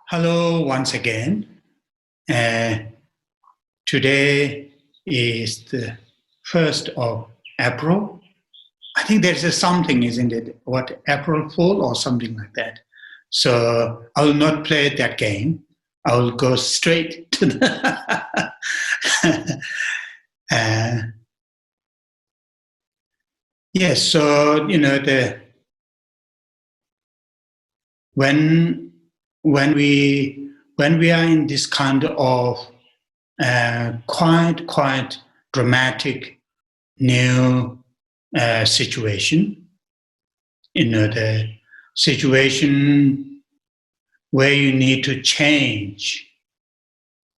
Hello once again. Today is the 1st of April. I think there's a something, isn't it? What, April Fool or something like that. So I will not play that game. I will go straight to the... yes, so, when we are in this kind of quite dramatic new situation, the situation where you need to change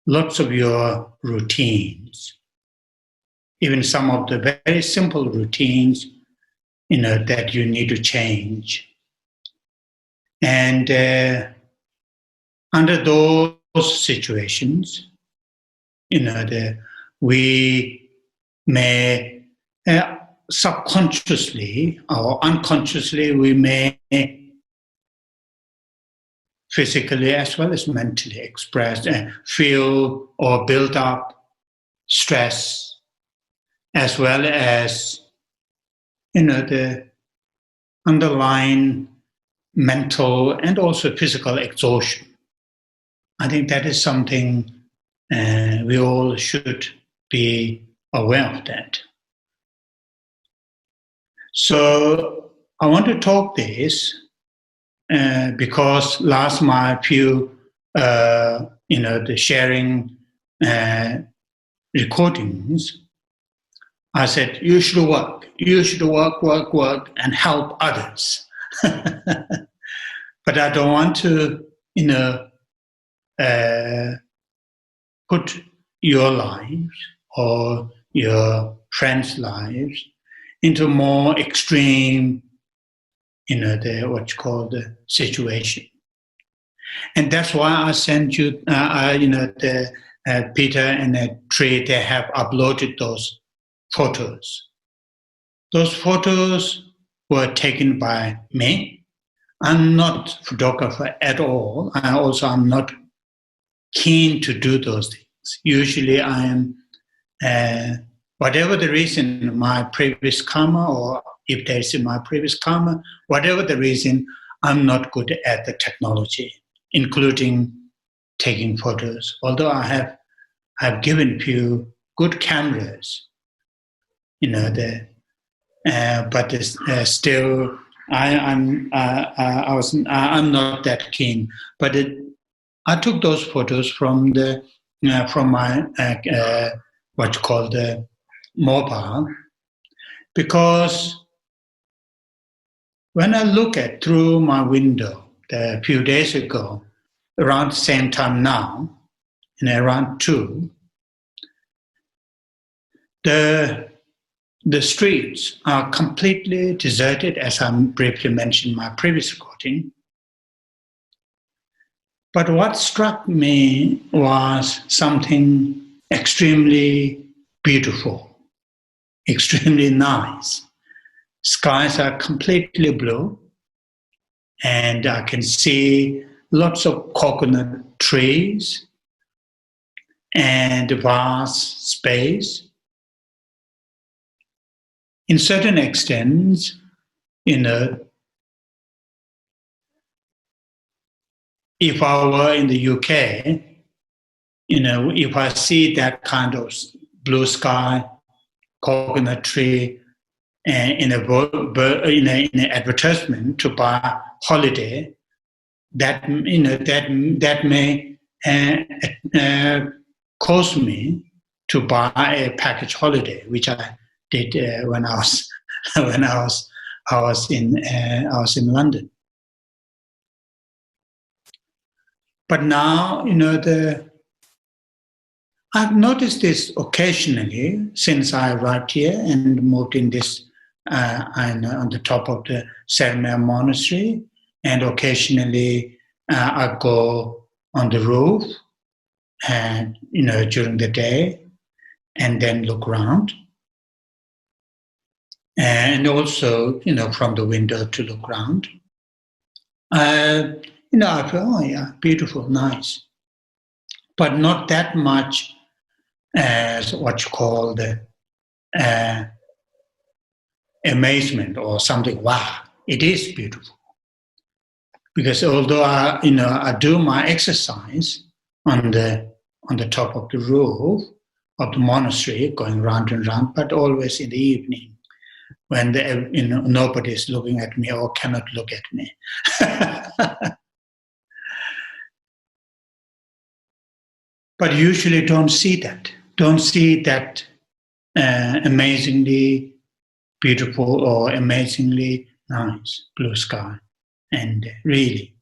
lots of your routines, even some of the very simple routines, that you need to change. And under those situations, we may subconsciously or unconsciously, we may physically as well as mentally express and feel or build up stress, as well as the underlying mental and also physical exhaustion. I think that is something we all should be aware of that. So I want to talk this because last my few, the sharing recordings, I said, you should work, and help others. But I don't want to, put your lives or your friends' lives into more extreme, the situation. And that's why I sent you, Peter and Trey, they have uploaded those photos. Those photos were taken by me. I'm not a photographer at all. I'm not keen to do those things. Usually I am, whatever the reason, my previous karma, or if there's my previous karma, whatever the reason, I'm not good at the technology, including taking photos. Although I have given few good cameras, but still I'm not that keen. But I took those photos from my the mobile, because when I look at through my window a few days ago, around the same time now, around 2, the streets are completely deserted, as I briefly mentioned in my previous recording. But what struck me was something extremely beautiful, extremely nice. Skies are completely blue, and I can see lots of coconut trees and vast space. In certain extents, if I were in the UK, if I see that kind of blue sky, coconut tree, in an advertisement to buy holiday, that may cause me to buy a package holiday, which I did when I was in London. But now, I've noticed this occasionally since I arrived here and moved in this on the top of the Sera Monastery, and occasionally I go on the roof and during the day, and then look around, and also from the window to look around. I feel, oh yeah, beautiful, nice. But not that much as what you call the amazement or something. Wow, it is beautiful. Because although I do my exercise on the top of the roof of the monastery, going round and round, but always in the evening when nobody is looking at me or cannot look at me. But usually don't see that. Don't see that amazingly beautiful or amazingly nice blue sky. And really,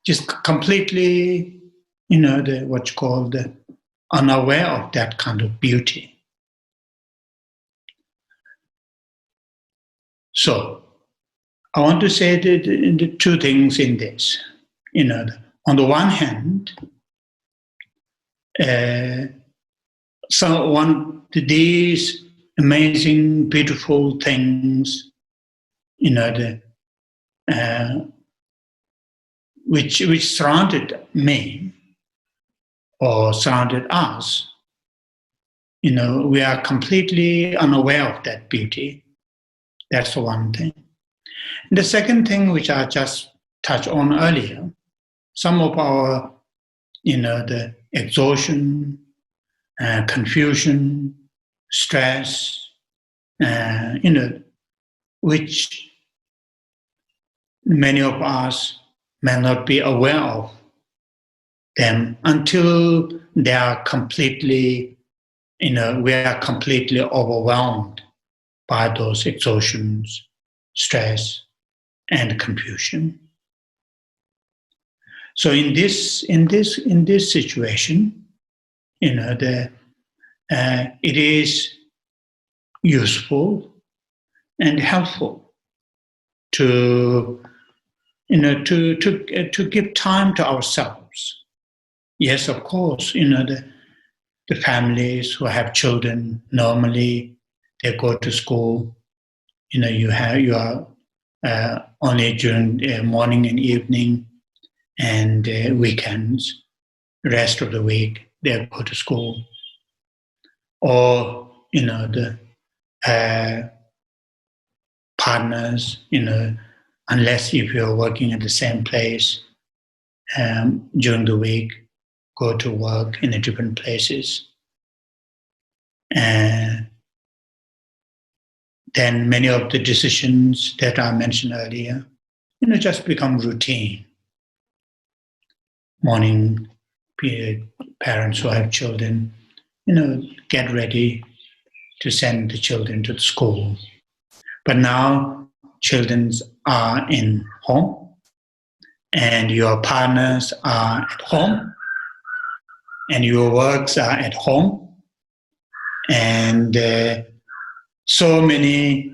just completely, what you call the unaware of that kind of beauty. So, I want to say the two things in this. On the one hand, these amazing, beautiful things, which surrounded me or surrounded us, we are completely unaware of that beauty. That's the one thing. And the second thing, which I just touched on earlier, some of our, the exhaustion, confusion, stress, which many of us may not be aware of them until they are completely, we are completely overwhelmed by those exhaustions, stress, and confusion. So in this situation, it is useful and helpful to give time to ourselves. Yes, of course, the families who have children, normally they go to school. You are only during morning and evening and weekends. The rest of the week they go to school. Or the partners, unless if you're working at the same place during the week, go to work in different places. And then many of the decisions that I mentioned earlier, just become routine. Morning period, parents who have children, get ready to send the children to the school. But now children are in home and your partners are at home and your works are at home and so many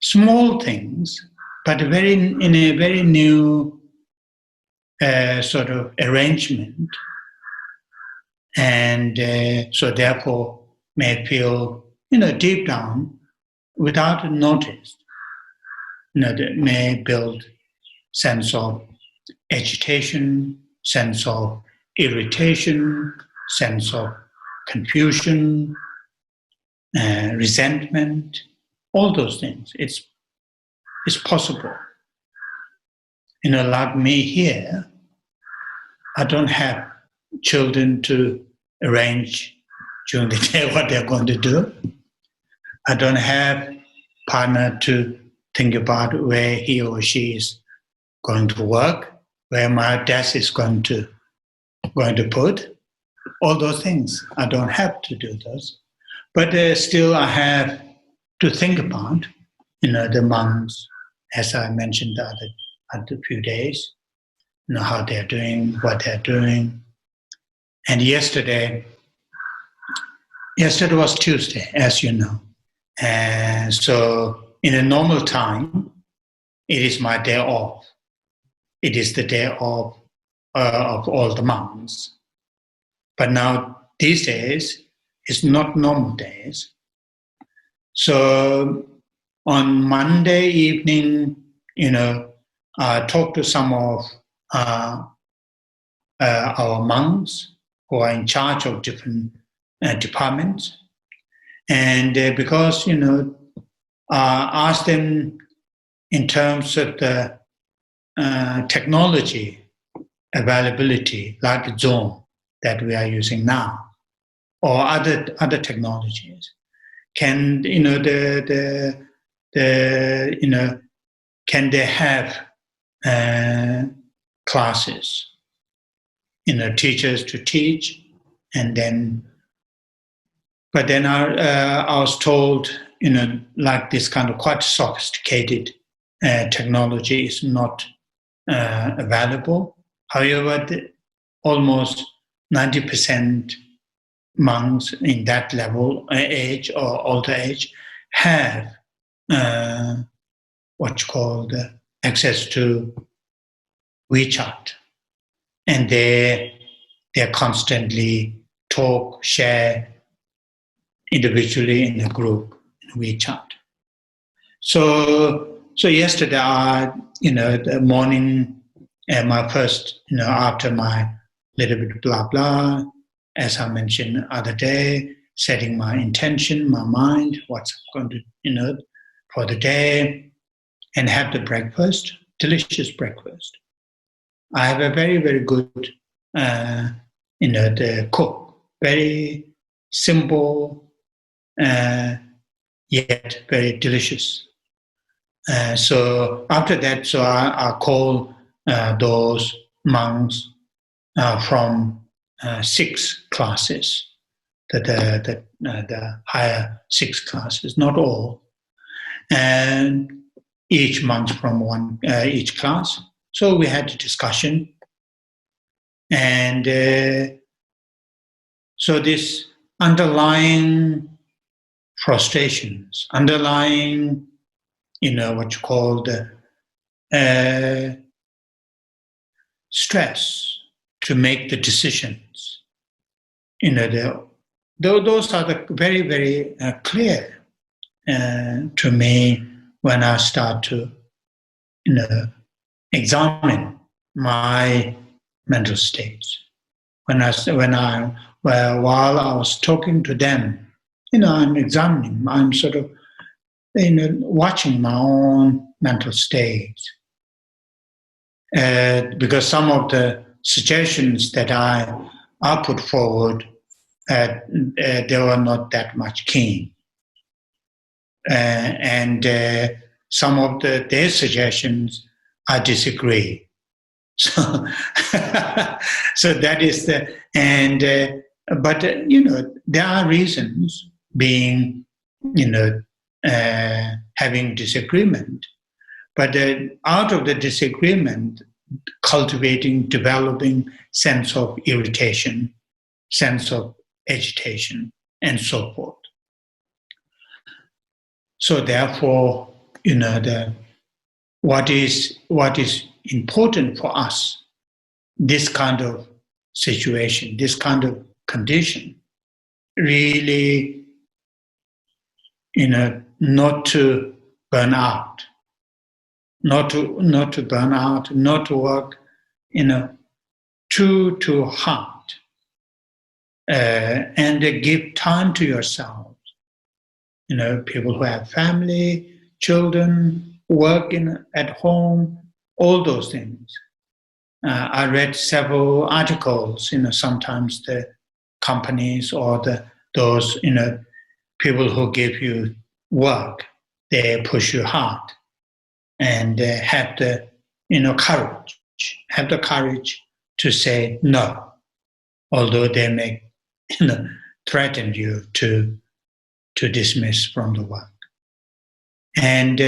small things, but in a very new sort of arrangement. And so therefore may feel, deep down, without notice, that may build sense of agitation, sense of irritation, sense of confusion, resentment, all those things. It's possible. Like me here, I don't have children to arrange during the day what they're going to do. I don't have partner to think about where he or she is going to work, where my desk is going to put. All those things. I don't have to do those. But still I have to think about, the monks, as I mentioned the other few days, how they're doing, what they're doing. And yesterday was Tuesday, as you know. And so in a normal time, it is my day off. It is the day off of all the monks. But now, these days, it's not normal days. So on Monday evening, talked to some of our monks who are in charge of different departments, and because asked them in terms of the technology availability, like Zoom that we are using now, or other technologies. Can can they have classes? Teachers to teach, and then. But then I was told, like this kind of quite sophisticated technology is not available. However, almost 90% monks in that level, age or older age, have what's called access to WeChat, and they constantly talk, share individually in a group in WeChat. So yesterday, the morning, my first, after my little bit blah blah, as I mentioned the other day, setting my intention, my mind, what's going to, for the day, and have the breakfast, delicious breakfast. I have a very, very good, the cook, very simple, yet very delicious. So after that, I call those monks from 6 classes, the higher 6 classes, not all, and each monk from each class. So we had a discussion, and so this underlying frustrations, underlying, what you call the stress to make the decisions, those are the very, very clear to me when I start to, examine my mental states. While I was talking to them, I'm examining, I'm sort of, watching my own mental states. Because some of the suggestions that I put forward, they were not that much keen. And some of their suggestions, I disagree. So, so that is but there are reasons being, having disagreement, but out of the disagreement, cultivating, developing sense of irritation, sense of agitation, and so forth. So therefore, what is important for us, this kind of situation, this kind of condition, really, not to burn out, not to burn out, not to work, too hard, and give time to yourself. People who have family, children, work at home, all those things. I read several articles. Sometimes the companies or those people who give you work, they push you hard, and have the courage to say no, although they may threaten you to dismiss from the work. And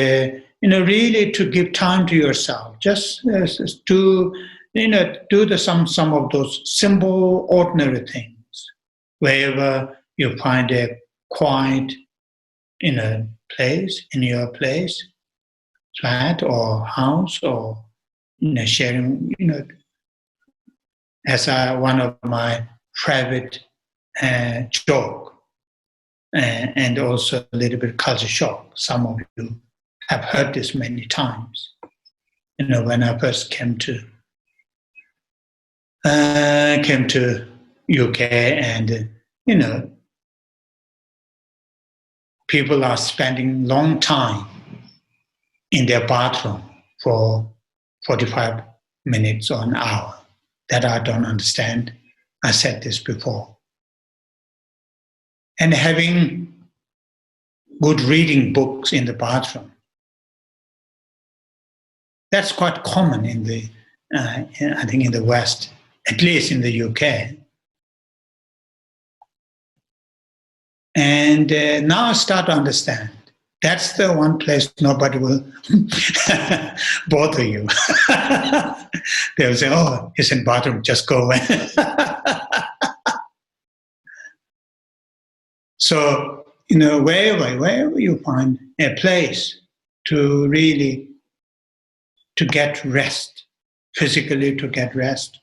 really to give time to yourself, just do some of those simple, ordinary things, wherever you find a quiet place, in your place, flat or house, or sharing, as one of my private joke, and also a little bit culture shock. Some of you have heard this many times. when I first came to UK, and people are spending long time in their bathroom for 45 minutes or an hour. That I don't understand. I said this before. And having good reading books in the bathroom, that's quite common in the, I think in the West, at least in the UK. And now I start to understand. That's the one place nobody will bother you. They'll say, oh, he's in the bathroom, just go away. So, wherever you find a place to really to get rest, physically to get rest,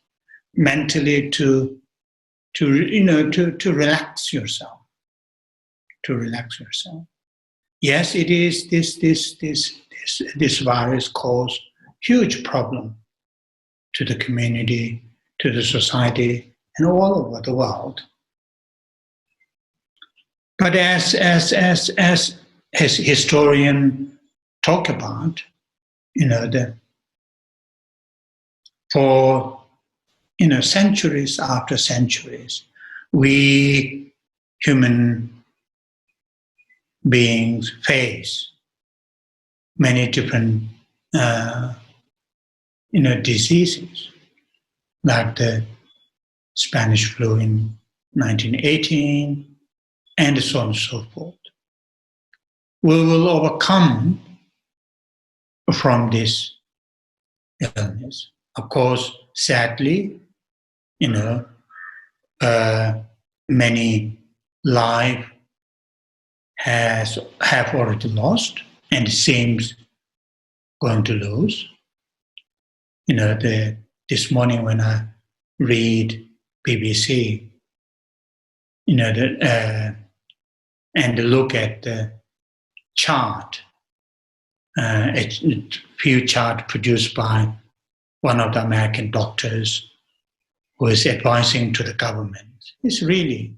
mentally to relax yourself. To relax yourself. Yes, it is this virus caused huge problem to the community, to the society, and all over the world. But as historians talk about, for centuries after centuries, we human beings face many different diseases, like the Spanish flu in 1918, and so on and so forth. We will overcome from this illness. Of course, sadly, many lives have already lost, and seems going to lose. This morning when I read BBC, and look at the chart, a few chart produced by one of the American doctors who is advising to the government. It's really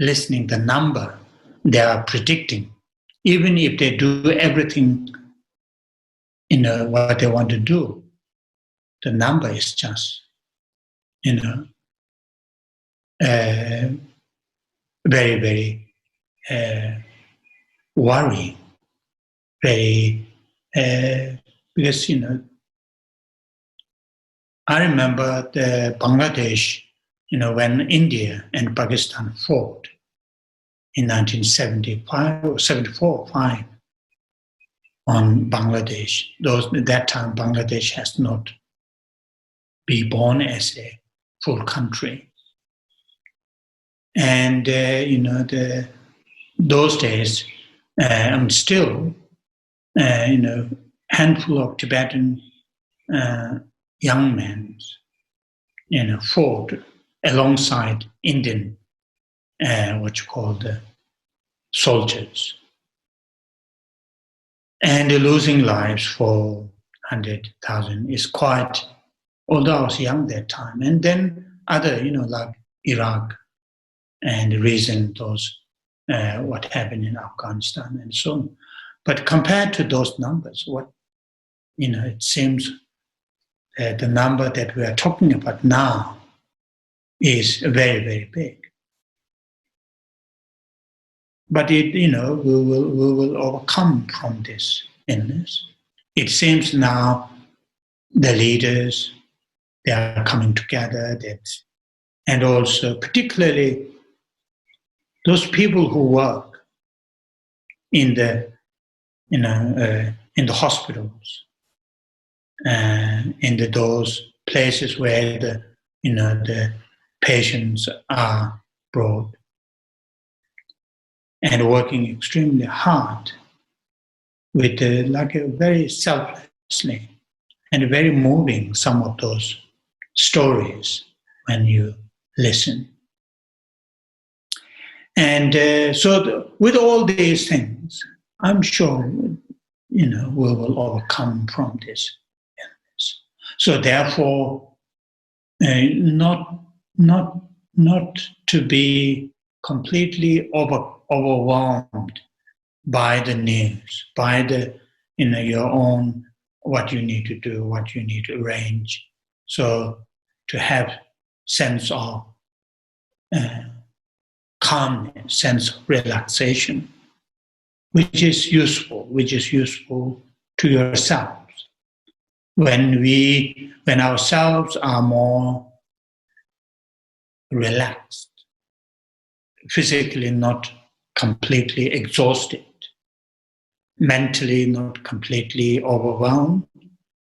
listening the number they are predicting. Even if they do everything, what they want to do, the number is just, very, very worrying. Very, because, I remember the Bangladesh, when India and Pakistan fought in 1975 or 74 or 5 on Bangladesh. At that time, Bangladesh has not been born as a full country. And, those days, still, handful of Tibetan young men, fought alongside Indian, what you call the soldiers, and losing lives for 100,000 is quite. Although I was young that time, and then other, like Iraq, and recent those what happened in Afghanistan and so on. But compared to those numbers, it seems the number that we are talking about now is very, very big. But we will overcome from this illness. It seems now the leaders, they are coming together, and also particularly those people who work in the hospitals, in those places where the patients are brought, and working extremely hard with very selflessly, and very moving, some of those stories when you listen. And so with all these things, I'm sure we will overcome from this. So therefore, not to be completely overwhelmed by the news, by the your own what you need to do, what you need to arrange. So to have sense of calmness, sense of relaxation, which is useful to yourselves. When ourselves are more relaxed, physically not completely exhausted, mentally not completely overwhelmed,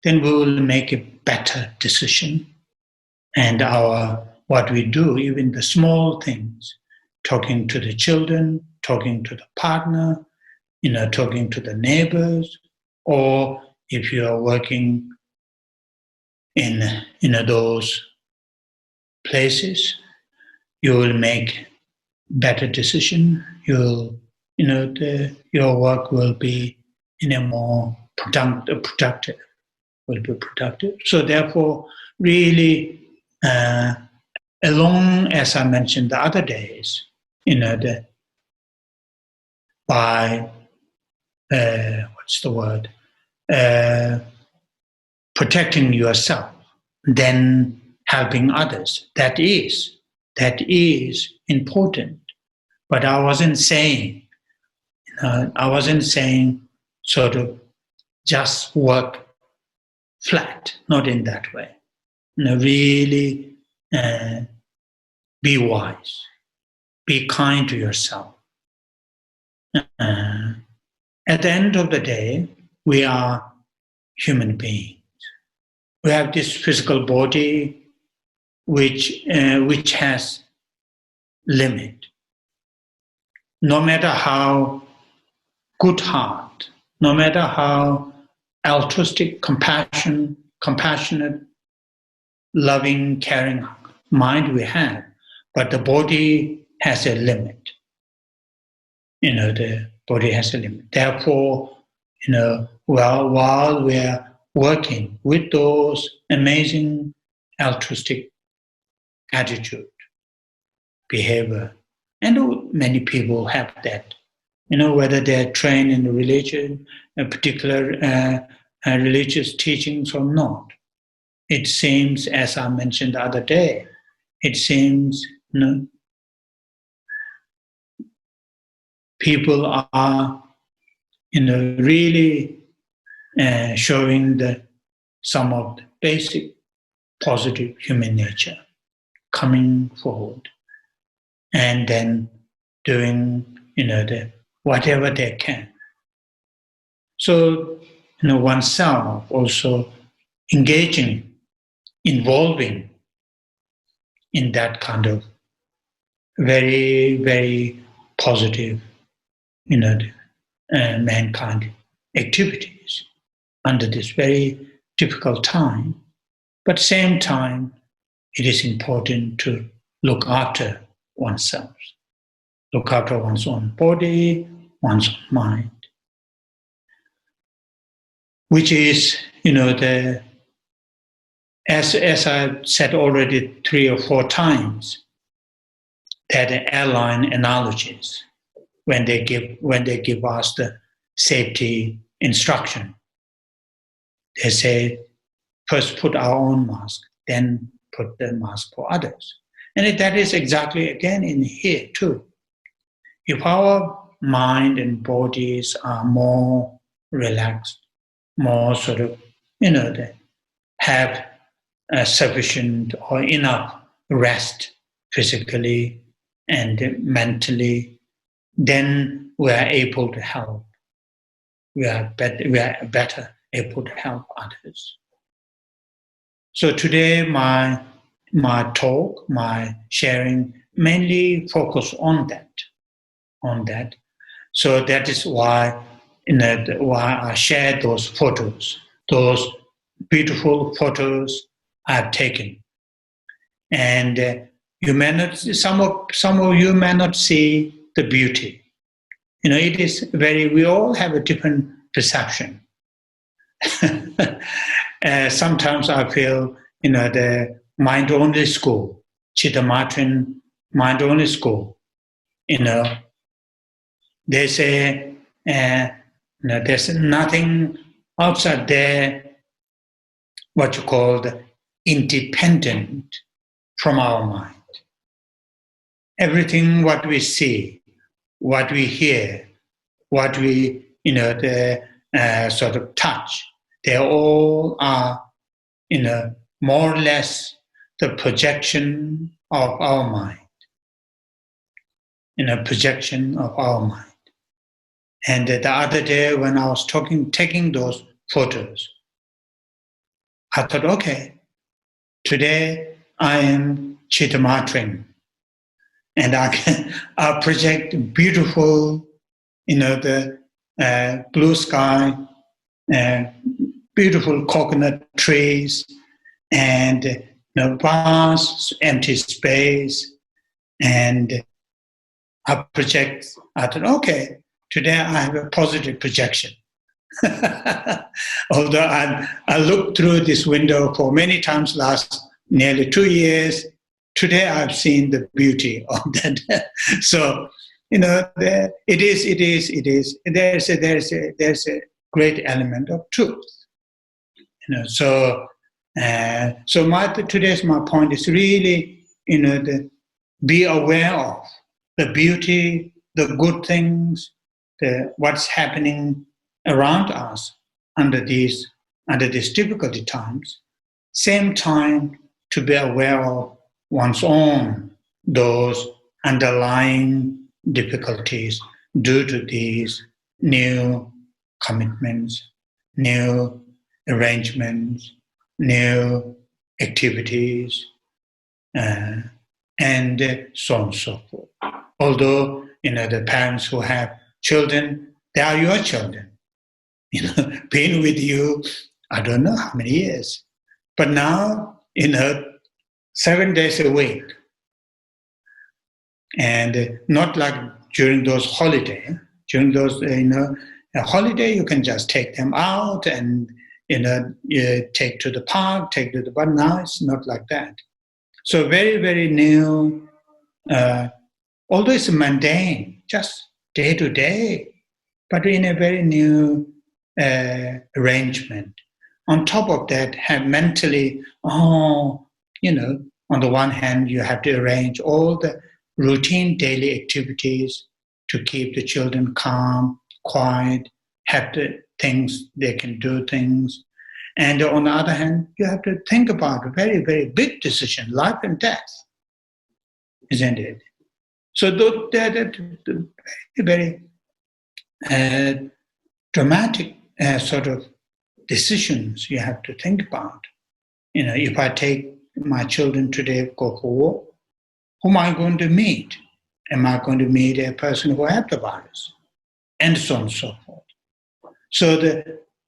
then we will make a better decision. And what we do, even the small things, talking to the children, talking to the partner, talking to the neighbors, or if you are working in those places, you will make better decision. Your work will be in a more productive. Will be productive. So therefore, really, along as I mentioned the other days, by protecting yourself, then helping others. That is important. But I wasn't saying sort of just work flat, not in that way. Really be wise, be kind to yourself. At the end of the day, we are human beings. We have this physical body which has limit. No matter how good heart, no matter how altruistic, compassionate, loving, caring mind we have, but the body has a limit. The body has a limit. Therefore, while we are working with those amazing altruistic attitude, behavior, and many people have that, whether they're trained in the religion, a particular religious teachings or not. It seems, as I mentioned the other day, it seems people are really showing some of the basic positive human nature, coming forward and then doing whatever they can. So oneself also involving in that kind of very, very positive mankind activities under this very difficult time. But at the same time, it is important to look after oneself, look after one's own body, one's own mind, which is, as I've said already 3 or 4 times, that the airline analogies, when they give us the safety instruction, they say, first put our own mask, then put the mask for others. And that is exactly, again, in here too. If our mind and bodies are more relaxed, more sort of, they have sufficient or enough rest physically and mentally, then we are able to help. We are better able to help others. So today my talk, my sharing mainly focus on that. So that is why why I shared those photos, those beautiful photos I've taken. And you may not, some of you may not see the beauty. It is we all have a different perception. Sometimes I feel, the mind-only school, Chittamatra mind-only school, they say there's nothing outside there, what you call the independent from our mind. Everything what we see, what we hear, what we sort of touch, they all are more or less the projection of our mind. Projection of our mind. And the other day when I was taking those photos, I thought, okay, today I am Chittamatra, and I'll project beautiful, the blue sky, beautiful coconut trees, and vast empty space, and I thought, okay, today I have a positive projection. Although I looked through this window for many times last nearly 2 years, today I've seen the beauty of that. So, it is. There's a great element of truth. So today's my point is really, be aware of the beauty, the good things, what's happening around us under these difficulty times. Same time to be aware of one's own, those underlying difficulties due to these new commitments, new arrangements, new activities, and so on and so forth. Although, the parents who have children, they are your children. Been with you, I don't know how many years. But now, 7 days a week. And not like during those holidays. During those, a holiday, you can just take them out and, take to the park, but now it's not like that. So very, very new, although it's mundane, just day to day, but in a very new arrangement. On top of that, have mentally, on the one hand, you have to arrange all the routine daily activities to keep the children calm, quiet, have the things, they can do things. And on the other hand, you have to think about a very, very big decision, life and death, isn't it? So they're very dramatic sort of decisions you have to think about. If I take my children today, go for a walk, who am I going to meet? Am I going to meet a person who has the virus? And so on and so forth. So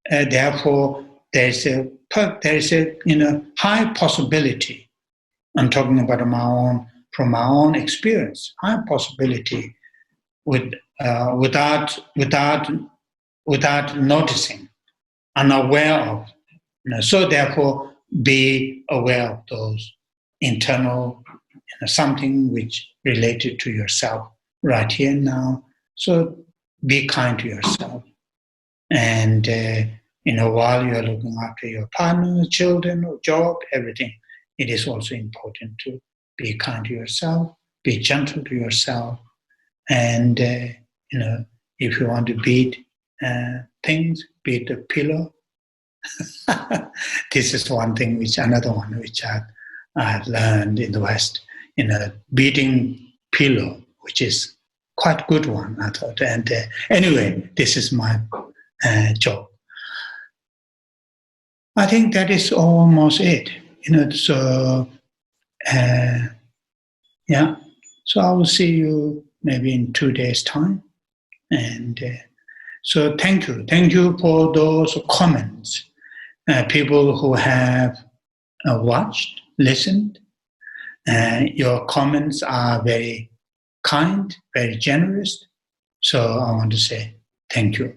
therefore, there is a high possibility. I'm talking about from my own experience. High possibility without noticing, unaware of. So therefore, be aware of those internal, something which related to yourself right here and now. So be kind to yourself. And, while you're looking after your partner, children, or job, everything, it is also important to be kind to yourself, be gentle to yourself. And, if you want to beat things, beat the pillow. This is another one which I've learned in the West, beating pillow, which is quite good one, I thought. And anyway, this is my job. I think that is almost it. So So I will see you maybe in 2 days' time. And so thank you. Thank you for those comments. People who have watched, listened. Your comments are very kind, very generous. So I want to say thank you.